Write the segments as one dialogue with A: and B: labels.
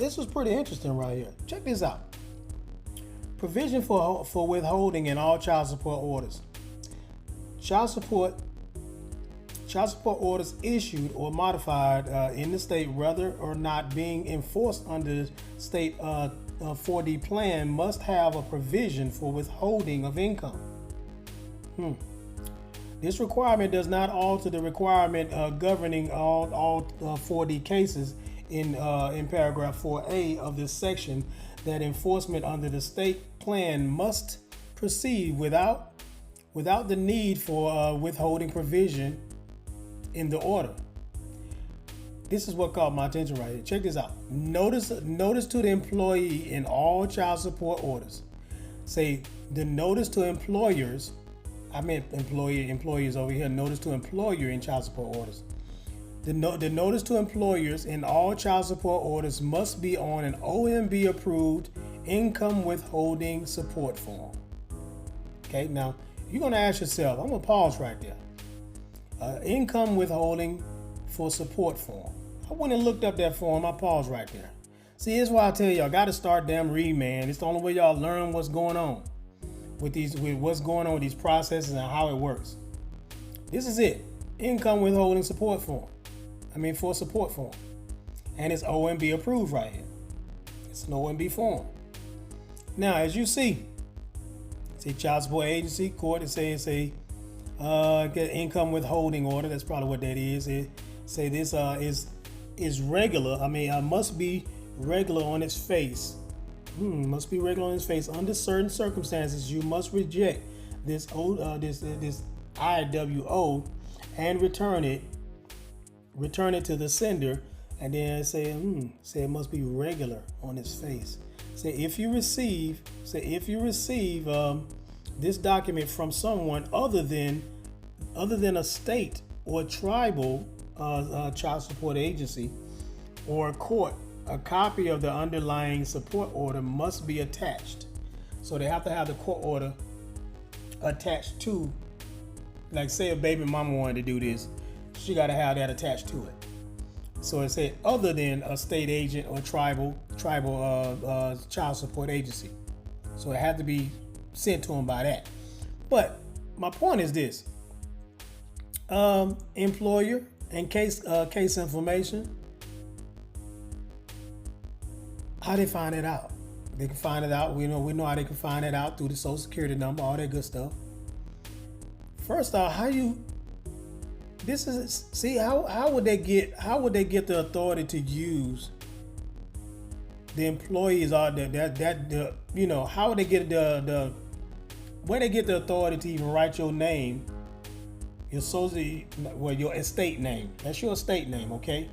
A: this was pretty interesting right here. Check this out. Provision for withholding in all child support orders. Child support orders issued or modified in the state, whether or not being enforced under the state 4D plan, must have a provision for withholding of income. This requirement does not alter the requirement governing all 4D cases in paragraph 4A of this section, that enforcement under the state plan must proceed without the need for withholding provision in the order. This is what caught my attention right here. Check this out. Notice to the employee in all child support orders. Say the notice to employers. I meant employees over here. Notice to employer in child support orders. The notice to employers in all child support orders must be on an OMB approved income withholding support form. Okay, now you're going to ask yourself, I'm going to pause right there. Income withholding for support form. I went and looked up that form. I paused right there. See, here's why I tell y'all, got to start damn reading, man. It's the only way y'all learn what's going on with what's going on with these processes and how it works. This is it. Income withholding support form. For support form. And it's OMB approved right here. It's an OMB form. Now, as you see child support agency, court, it says get income withholding order. That's probably what that is. It say this is regular. Must be regular on its face. Must be regular on its face. Under certain circumstances, you must reject this IWO and return it to the sender, and then say it must be regular on its face. Say if you receive this document from someone other than a state or tribal child support agency or a court, a copy of the underlying support order must be attached. So they have to have the court order attached to, like say a baby mama wanted to do this, she got to have that attached to it. So it said other than a state agent or tribal child support agency. So it had to be sent to them by that. But my point is this: employer and case information. How they find it out? They can find it out. We know how they can find it out through the Social Security number, all that good stuff. First off, how would they get the authority to use the employees how would they get where they get the authority to even write your name, your estate name. That's your estate name, okay?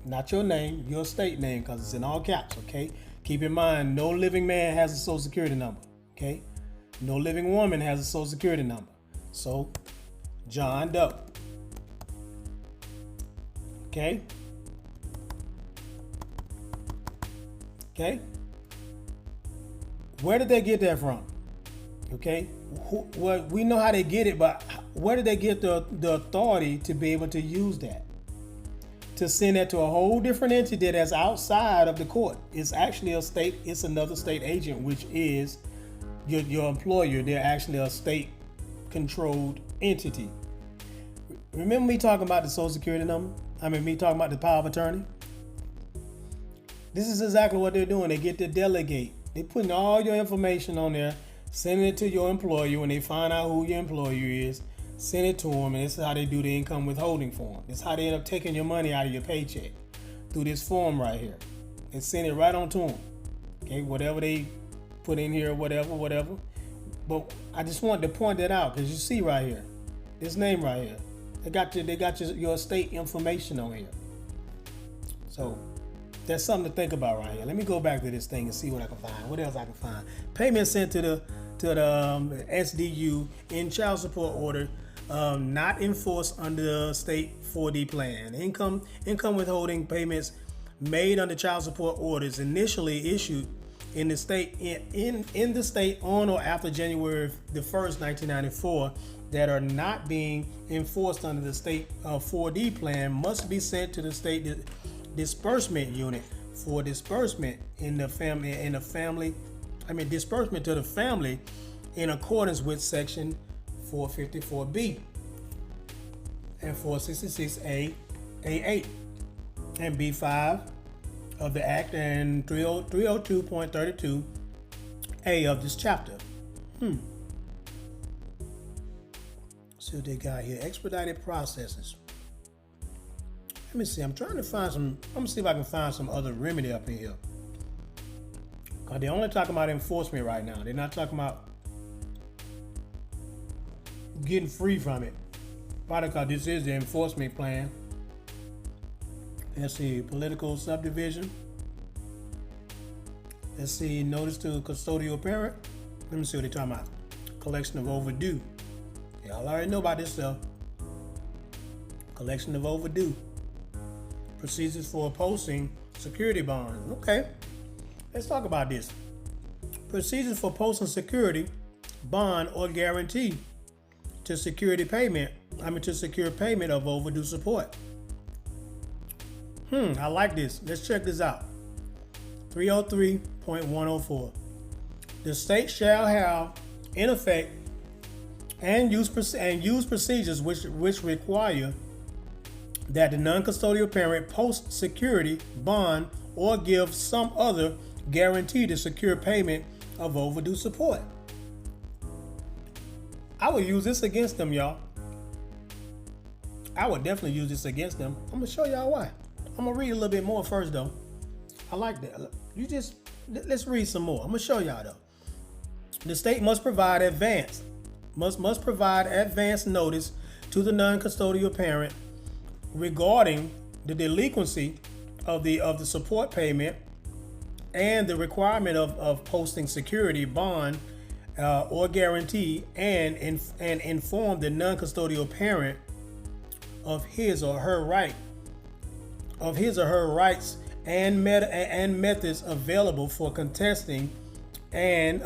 A: Not your name, your estate name, because it's in all caps, okay? Keep in mind, no living man has a Social Security number, okay? No living woman has a Social Security number. So, John Doe. Okay? Okay? Where did they get that from? Okay? We know how they get it, but where did they get the authority to be able to use that? To send that to a whole different entity that's outside of the court. It's actually it's another state agent, which is your employer. They're actually a state-controlled entity. Remember me talking about the Social Security number? Me talking about the power of attorney? This is exactly what they're doing. They get to delegate. They're putting all your information on there, sending it to your employer. When they find out who your employer is, send it to them, and this is how they do the income withholding form. This is how they end up taking your money out of your paycheck, through this form right here. And send it right on to them. Okay, whatever they put in here, whatever. But I just wanted to point that out, because you see right here, this name right here, they got your estate information on here. So that's something to think about right here. Let me go back to this thing and see what I can find. What else I can find? Payment sent to the SDU in child support order, not enforced under the state 4D plan. Income withholding payments made under child support orders initially issued in the state in the state on or after January the 1st, 1994, that are not being enforced under the state 4D plan must be sent to the state disbursement unit for disbursement in the family, disbursement to the family in accordance with section 454B and 466A8 and B5 of the Act and 302.32A of this chapter. See what they got here. Expedited processes. Let me see. I'm trying to find some. I'm gonna see if I can find some other remedy up in here. Cause they're only talking about enforcement right now. They're not talking about getting free from it. Probably because this is the enforcement plan. Let's see. Political subdivision. Let's see. Notice to custodial parent. Let me see what they're talking about. Collection of overdue. Y'all already know about this stuff. Collection of overdue. Procedures for posting security bonds. Okay, let's talk about this. Procedures for posting security bond or guarantee to secure payment of overdue support. I like this. Let's check this out. 303.104. The state shall have in effect and use procedures which require that the non-custodial parent post security bond or give some other guarantee to secure payment of overdue support. I would use this against them, y'all. I would definitely use this against them. I'm gonna show y'all why. I'm gonna read a little bit more first though. I like that. Let's read some more. I'm gonna show y'all though. The state must provide advance notice to the non-custodial parent regarding the delinquency of the support payment and the requirement of posting security bond or guarantee, and inform the non-custodial parent of his or her rights and methods available for contesting and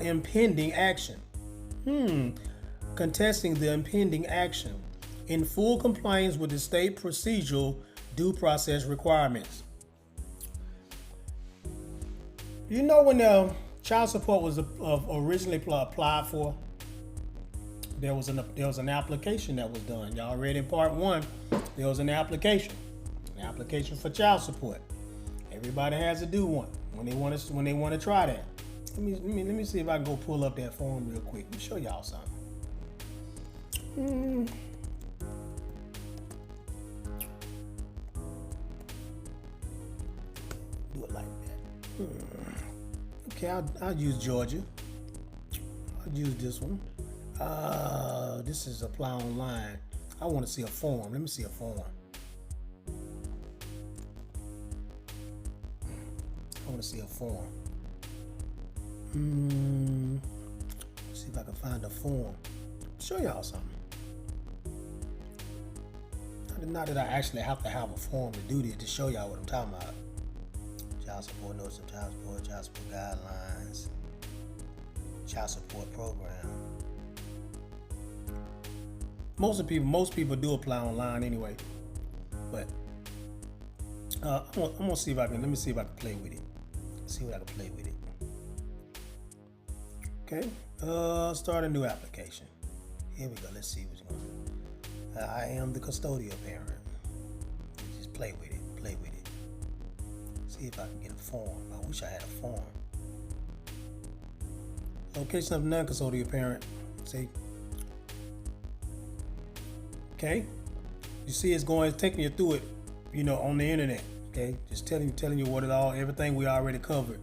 A: impending action. Contesting the impending action in full compliance with the state procedural due process requirements. You know, when child support was originally applied for, there was an application that was done. Y'all read in part 1, there was an application for child support. Everybody has to do one when they want to try that. Let me see if I can go pull up that form real quick. Let me show y'all something. Do it like that. Okay, I'll use Georgia. I'll use this one. This is apply online. I want to see a form. Let me see a form. I want to see a form. See if I can find a form. Show y'all something. Not that I actually have to have a form to do this, to show y'all what I'm talking about. Child support notice of child support guidelines, child support program. Most people do apply online anyway. But I'm gonna see if I can. Let me see if I can play with it. See what I can play with it. Okay. Start a new application. Here we go. Let's see what's going on. I am the custodial parent. Just play with it. See if I can get a form. I wish I had a form. Location of non-custodial parent. See. Okay. You see, it's taking you through it. On the internet. Okay. Just telling you what everything we already covered.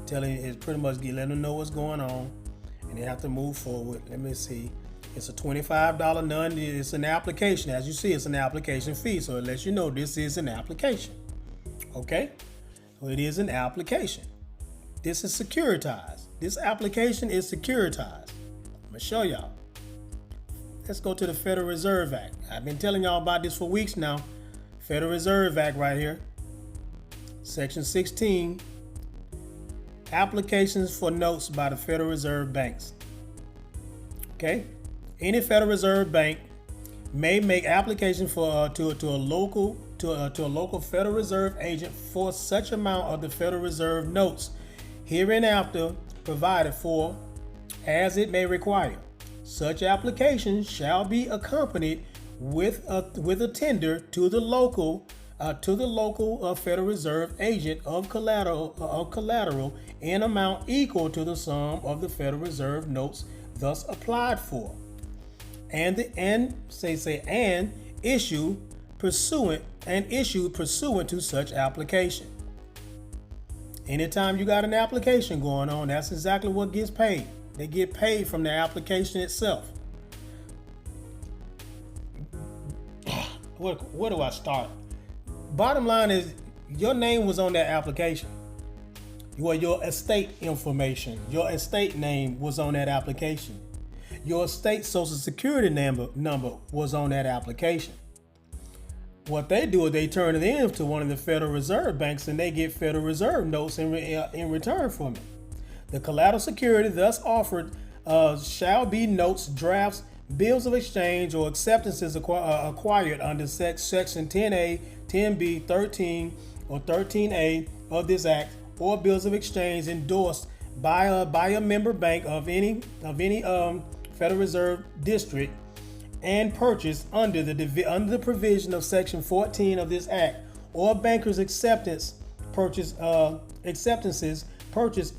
A: Telling you, it's pretty much letting them know what's going on, and they have to move forward. Let me see. It's a $25 it's an application. As you see, it's an application fee. So it lets you know this is an application. Okay? So it is an application. This is securitized. This application is securitized. I'm going to show y'all. Let's go to the Federal Reserve Act. I've been telling y'all about this for weeks now. Federal Reserve Act right here. Section 16. Applications for notes by the Federal Reserve banks. Okay? Any Federal Reserve bank may make application to a local to a local Federal Reserve agent for such amount of the Federal Reserve notes hereinafter provided for as it may require. Such application shall be accompanied with a tender to the local Federal Reserve agent of collateral in amount equal to the sum of the Federal Reserve notes thus applied for, and issue pursuant to such application. Anytime you got an application going on, that's exactly what gets paid. They get paid from the application itself. Where do I start? Bottom line is, your name was on that application. Your estate information, your estate name was on that application. Your estate social security number was on that application. What they do is they turn it in to one of the Federal Reserve banks, and they get Federal Reserve notes in return from it. The collateral security thus offered shall be notes, drafts, bills of exchange, or acceptances acquired under Section 10A, 10B, 13, or 13A of this Act, or bills of exchange endorsed by a member bank of any Federal Reserve district, and purchased under the provision of Section 14 of this Act, or bankers' acceptances purchased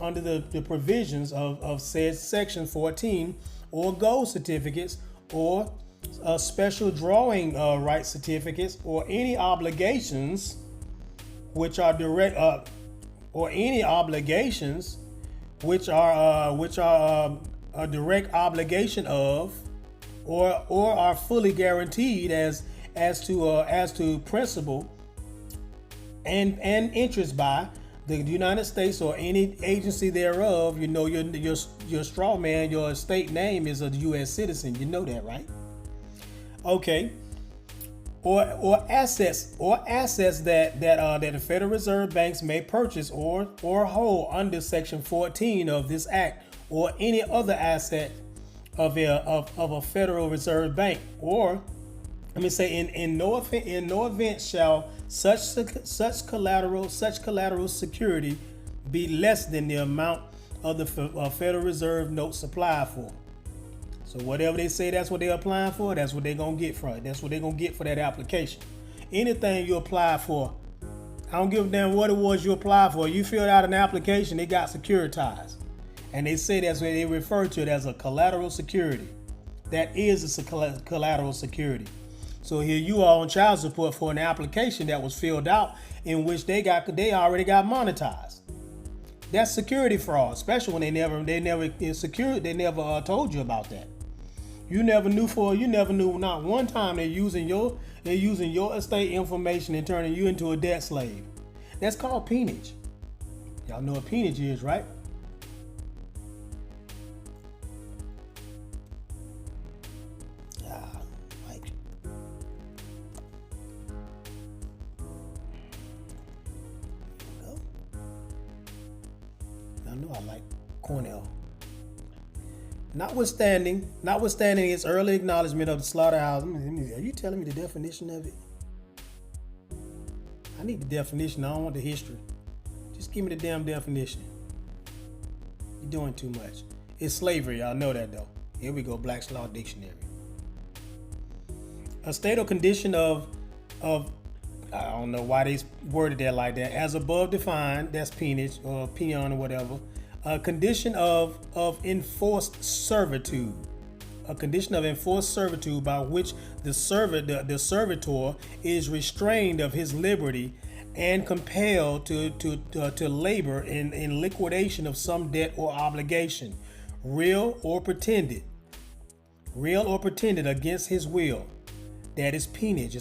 A: under the provisions of said Section 14, or gold certificates, or special drawing right certificates, or any obligations which are direct, or any obligations which are a direct obligation of, or are fully guaranteed as to principal and interest by the United States or any agency thereof. You know, your straw man, your estate name is a U.S. citizen. You know that, right? Okay. Or assets that the Federal Reserve banks may purchase or hold under Section 14 of this Act, or any other asset of a Federal Reserve bank, or let me say, in no event shall such collateral security be less than the amount of the Federal Reserve notes applied for. So whatever they say, that's what they're applying for. That's what they're gonna get from it. That's what they're gonna get for that application. Anything you apply for, I don't give a damn what it was you applied for. You filled out an application, it got securitized, and they say that's what they refer to it as a collateral security. That is a collateral security. So here you are on child support for an application that was filled out in which they already got monetized. That's security fraud, especially when they never told you about that. You never knew not one time they're using your estate information and turning you into a debt slave. That's called peonage. Y'all know what peonage is, right? Mike. There we go. I know I like Cornell. Notwithstanding its early acknowledgement of the slaughterhouse, are you telling me the definition of it? I need the definition. I don't want the history. Just give me the damn definition. You're doing too much. It's slavery. Y'all know that though. Here we go. Black's Law Dictionary. A state or condition of I don't know why they worded that like that. As above defined, that's peonage or peon or whatever. A condition of enforced servitude. A condition of enforced servitude by which the servitor is restrained of his liberty and compelled to labor in liquidation of some debt or obligation, real or pretended against his will. That is peonage.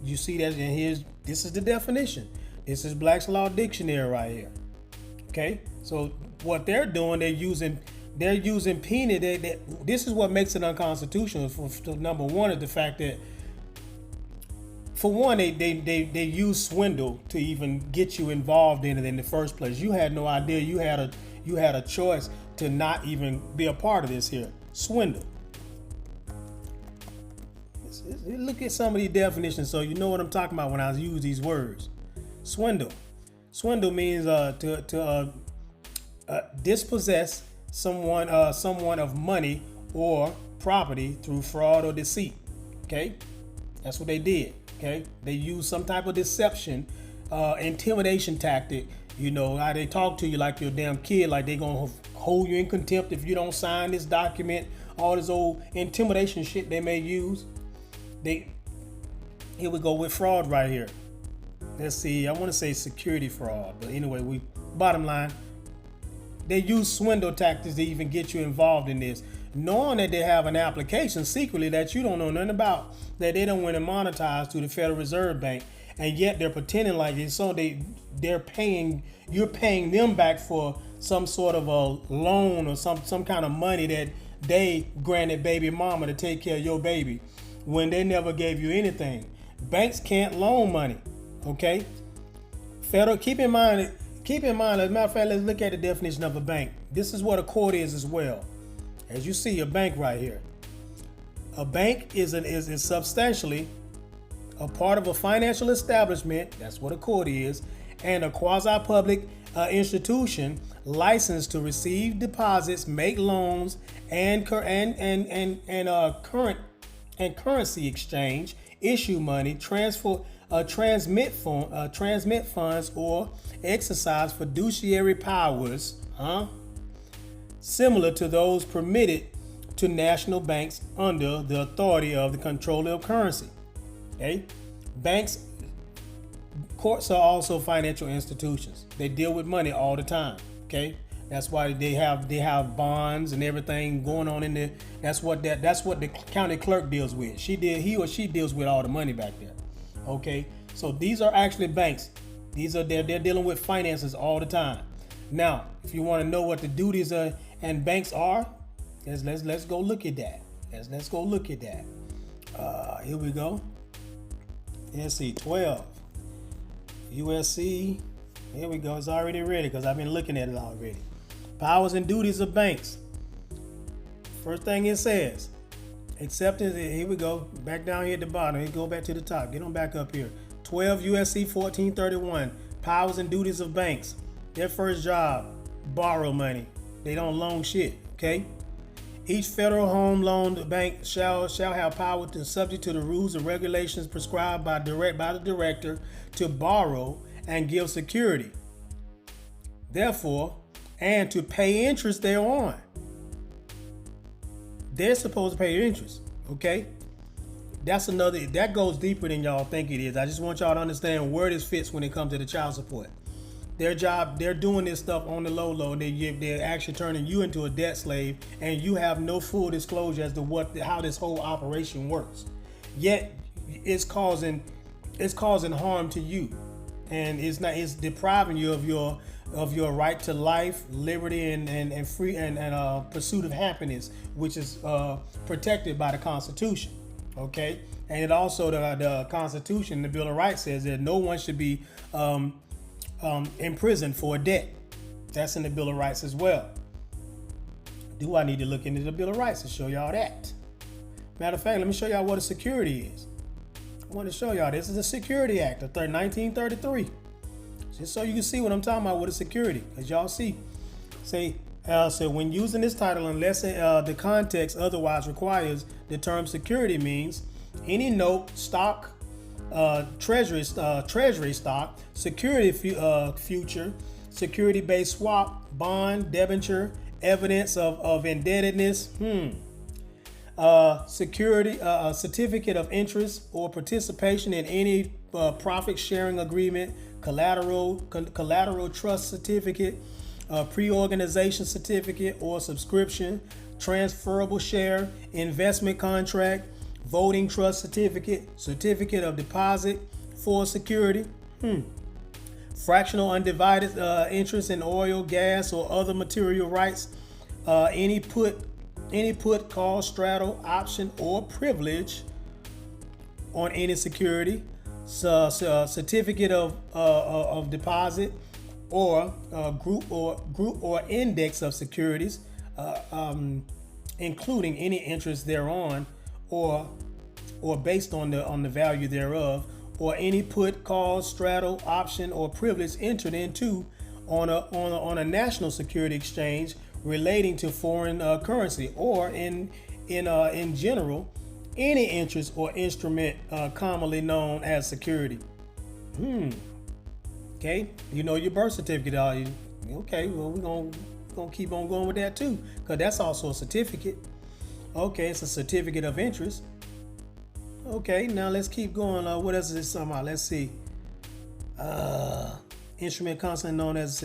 A: You see that, and this is the definition. This is Black's Law Dictionary right here. Okay, so what they're doing, they're using peonage. This is what makes it unconstitutional. For number one is the fact that, for one, they use swindle to even get you involved in it in the first place. You had no idea. You had a choice to not even be a part of this here. Swindle. look at some of these definitions so you know what I'm talking about when I use these words. Swindle. Swindle means to dispossess someone of money or property through fraud or deceit. Okay, that's what they did. Okay, they used some type of deception, intimidation tactic. You know how they talk to you like you're a damn kid, like they gonna hold you in contempt if you don't sign this document. All this old intimidation shit they may use. Here we go with fraud right here. Let's see, I want to say security fraud, but anyway, bottom line, they use swindle tactics to even get you involved in this, knowing that they have an application secretly that you don't know nothing about, that they don't want to monetize to the Federal Reserve Bank, and yet they're pretending like it. So you're paying them back for some sort of a loan or some kind of money that they granted baby mama to take care of your baby when they never gave you anything. Banks can't loan money. Okay, federal. Keep in mind. As a matter of fact, let's look at the definition of a bank. This is what a court is as well. As you see, a bank right here. A bank is substantially a part of a financial establishment. That's what a court is, and a quasi-public institution licensed to receive deposits, make loans, and currency exchange, issue money, transmit funds, or exercise fiduciary powers, similar to those permitted to national banks under the authority of the controller of currency. Okay, courts are also financial institutions. They deal with money all the time. Okay, that's why they have bonds and everything going on in there. That's what the county clerk deals with. He or she deals with all the money back there. Okay, so these are actually banks. They're dealing with finances all the time. Now, if you want to know what the duties and banks are, let's go look at that. Let's go look at that. Here we go. Let's see, 12 USC. Here we go. It's already ready because I've been looking at it already. Powers and duties of banks. First thing it says, acceptance. Here we go. Back down here at the bottom. Here, go back to the top. Get on back up here. 12 USC 1431. Powers and duties of banks. Their first job, borrow money. They don't loan shit. Okay. Each federal home loan bank shall have power to, subject to the rules and regulations prescribed by the director, to borrow and give security. Therefore, and to pay interest thereon. They're supposed to pay interest. Okay. That goes deeper than y'all think it is. I just want y'all to understand where this fits when it comes to the child support. Their job, they're doing this stuff on the low, and they're actually turning you into a debt slave, and you have no full disclosure as to how this whole operation works. Yet it's causing harm to you, and it's depriving you of your right to life, liberty, and free and pursuit of happiness, which is protected by the Constitution. Okay, and it also the Constitution, the Bill of Rights, says that no one should be imprisoned for a debt. That's in the Bill of Rights as well. Do I need to look into the Bill of Rights to show y'all that? Matter of fact, let me show y'all what a security is. I want to show y'all this is the Security Act of 1933. Just so you can see what I'm talking about with a security. As y'all see, so when using this title, unless the context otherwise requires, the term security means any note, stock, treasury stock, security future, security-based swap, bond, debenture, evidence of indebtedness, security, certificate of interest or participation in any profit sharing agreement, collateral trust certificate, pre-organization certificate or subscription, transferable share, investment contract, voting trust certificate, certificate of deposit for security, fractional undivided interest in oil, gas, or other material rights, any put, call, straddle, option, or privilege on any security, certificate of deposit, or group or index of securities, including any interest thereon, or or based on the value thereof, or any put, call, straddle, option, or privilege entered into on a national security exchange relating to foreign currency, or in general, any interest or instrument commonly known as security. Okay, you know your birth certificate, are you? Okay, well we're gonna keep on going with that too, because that's also a certificate. Okay, it's a certificate of interest. Okay, now let's keep going. What else is this talking about? Let's see. Instrument constantly known as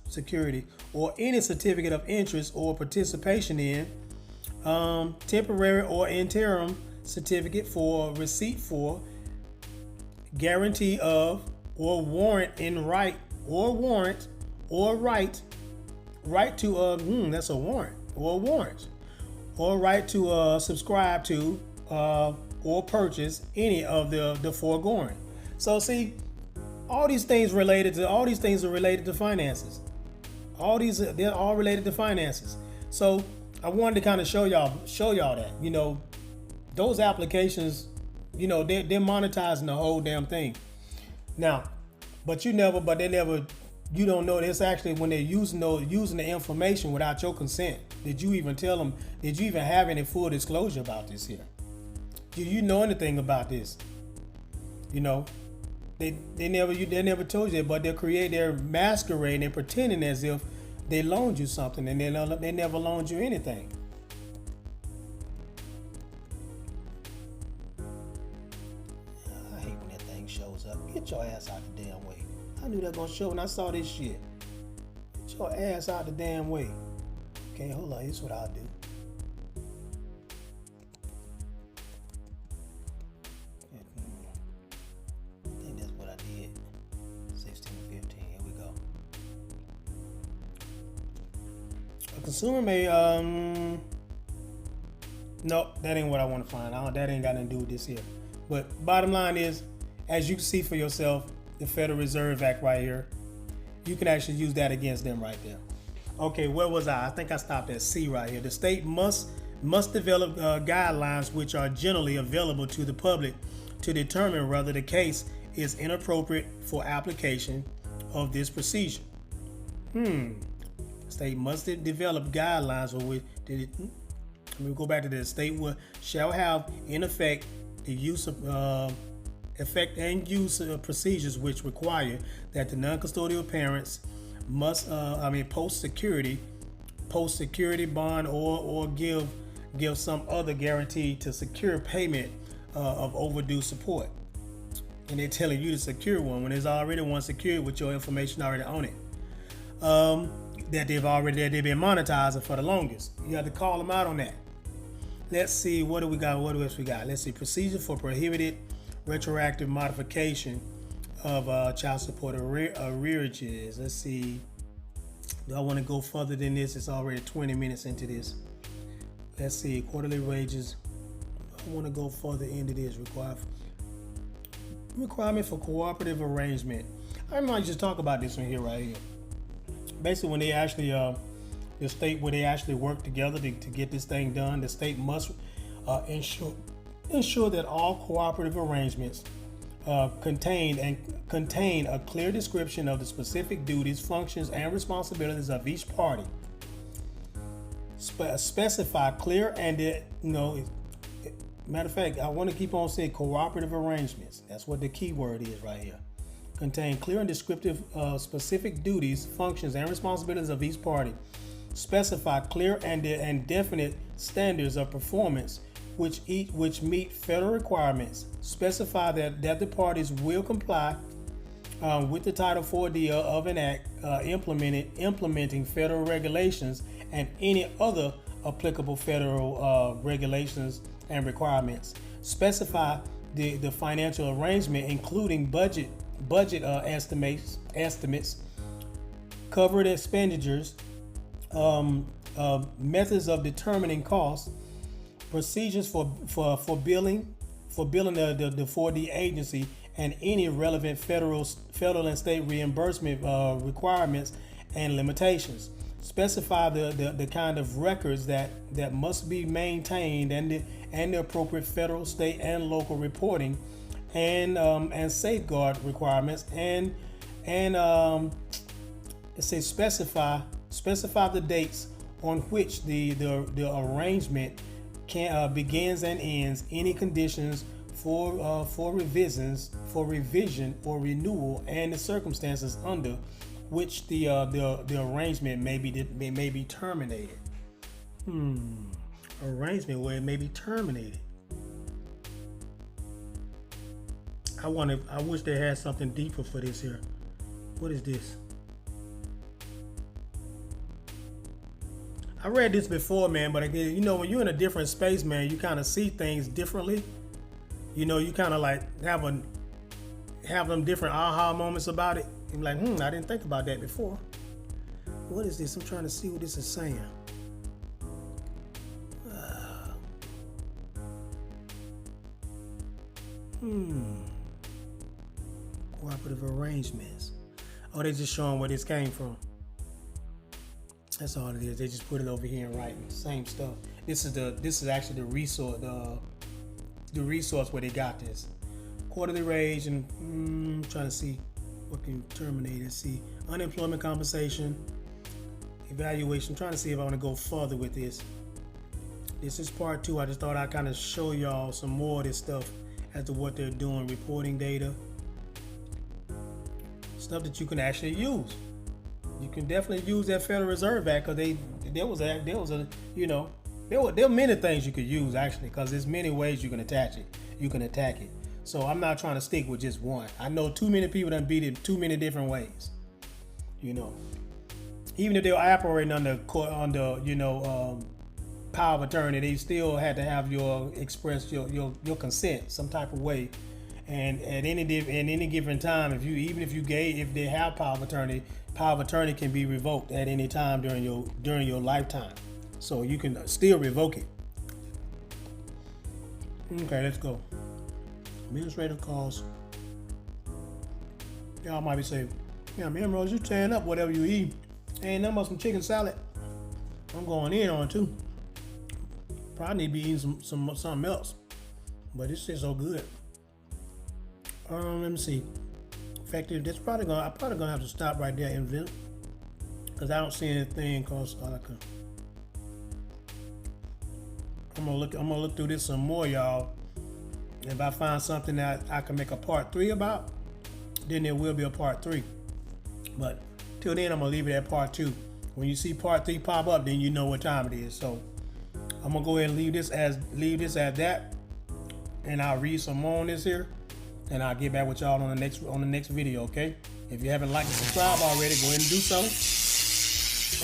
A: security, or any certificate of interest or participation in, temporary or interim certificate for receipt for, guarantee of, or warrant in right, or warrant or right to that's a warrant or warrant, or right to subscribe to or purchase any of the foregoing. So see, all these things are related to finances. They're all related to finances. So I wanted to kind of show y'all that, those applications, they're monetizing the whole damn thing. Now, you don't know this actually when they're using the information without your consent. Did you even tell them? Did you even have any full disclosure about this here? Do you know anything about this? They never told you, but they're masquerading and pretending as if they loaned you something, and they never loaned you anything. I hate when that thing shows up. Get your ass out the damn way. I knew that was gonna show when I saw this shit. Get your ass out the damn way. Okay, hold on. Here's what I'll do. Consumer may nope, that ain't what I want to find. That ain't got nothing to do with this here. But bottom line is, as you can see for yourself, the Federal Reserve Act right here, you can actually use that against them right there. Okay, where was I? I think I stopped at C right here. The state must develop guidelines which are generally available to the public to determine whether the case is inappropriate for application of this procedure. State must develop guidelines for which let me go back to this. State shall have in effect the use of use of procedures which require that the non-custodial parents must post security bond or give some other guarantee to secure payment of overdue support. And they're telling you to secure one when there's already one secured with your information already on it. That they've been monetizing for the longest. You have to call them out on that. Let's see, what do we got? What else we got? Let's see, procedure for prohibited retroactive modification of child support arrearages. Let's see, do I want to go further than this? It's already 20 minutes into this. Let's see, quarterly wages. I want to go further into this. Requirement for cooperative arrangement. I might just talk about this one here right here. Basically, when they actually, the state where they actually work together to get this thing done, the state must ensure that all cooperative arrangements contain a clear description of the specific duties, functions, and responsibilities of each party. Specify clear and matter of fact, I want to keep on saying cooperative arrangements. That's what the key word is right here. Contain clear and descriptive specific duties, functions, and responsibilities of each party. Specify clear and definite standards of performance which meet federal requirements. Specify that the parties will comply with the Title 4D of an act implementing federal regulations and any other applicable federal regulations and requirements. Specify the financial arrangement, including budget estimates, covered expenditures, methods of determining costs, procedures for billing the 4D agency, and any relevant federal and state reimbursement requirements and limitations. Specify the kind of records that must be maintained and the appropriate federal, state, and local reporting and safeguard requirements, and it says specify the dates on which the arrangement can begins and ends, any conditions for revision or renewal, and the circumstances under which the arrangement may be terminated. Arrangement where it may be terminated. I wish they had something deeper for this here. What is this? I read this before, man, but again, you know, when you're in a different space, man, you kind of see things differently. You know, you kind of like have them different aha moments about it. You're like, I didn't think about that before. What is this? I'm trying to see what this is saying. Cooperative arrangements. Oh, they just showing where this came from. That's all it is. They just put it over here in writing. Same stuff. This is actually the resource. The resource where they got this. Quarterly wage and trying to see what can terminate it. See unemployment compensation, evaluation. I'm trying to see if I want to go further with this. This is part 2. I just thought I'd kind of show y'all some more of this stuff as to what they're doing, reporting data, stuff that you can actually use. You can definitely use that Federal Reserve Act because there were many things you could use actually, because there's many ways you can attack it. So I'm not trying to stick with just one. I know too many people done beat it too many different ways. You know, even if they were operating under power of attorney, they still had to have your consent some type of way. And at any given time, if they have power of attorney can be revoked at any time during your lifetime. So you can still revoke it. Okay, let's go. Administrative costs. Y'all might be saying, "Yeah, man, Rose, you tearing up whatever you eat. Ain't nothing but some chicken salad. I'm going in on it too. Probably need to be eating something else, but this is so good." Let me see. Effective. I'm probably gonna have to stop right there, invent, because I don't see anything. Cause I'm gonna look through this some more, y'all. If I find something that I can make a part 3 about, then there will be a part 3. But till then, I'm gonna leave it at part 2. When you see part 3 pop up, then you know what time it is. So I'm gonna go ahead and leave this as that, and I'll read some more on this here, and I'll get back with y'all on the next video. Okay? If you haven't liked and subscribed already, go ahead and do so,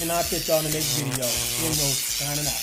A: and I'll catch y'all in the next video. Signing out.